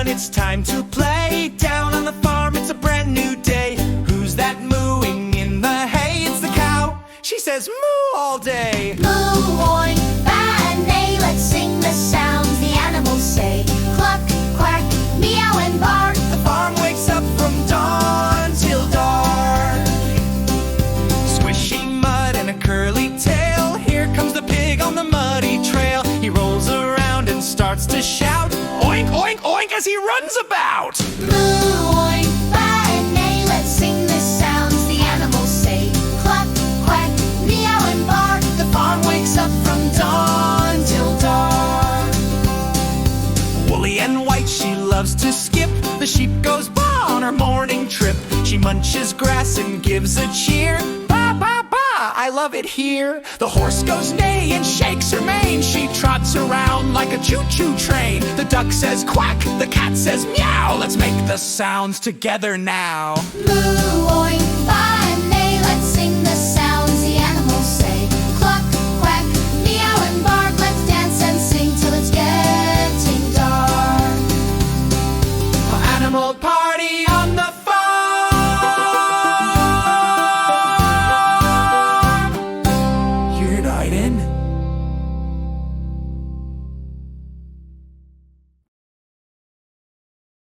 it's time to play. Down on the farm, it's a brand new day. Who's that mooing in the hay? It's the cow. She says moo all day. Moo, oink, baa, and neigh. Let's sing the sounds the animals say. Cluck, quack, meow, and bark. The farm wakes up from dawn till dark. Squishy mud and a curly tail. Here comes the pig on the muddy trail. He rolls around and starts to shout, oink, oink, oink, as he runs about. Moo, oink, baa, and neigh. Let's sing the sounds the animals say. Cluck, quack, meow, and bark. The farm wakes up from dawn till dark. Woolly and white, she loves to skip. The sheep goes baa on her morning trip. She munches grass and gives a cheer. Ba, ba, ba, I love it here. The horse goes neigh and shakes her mane. She trots around like a choo-choo train. The duck says quack, the cat says meow. Let's make the sounds together now. Moo, oink,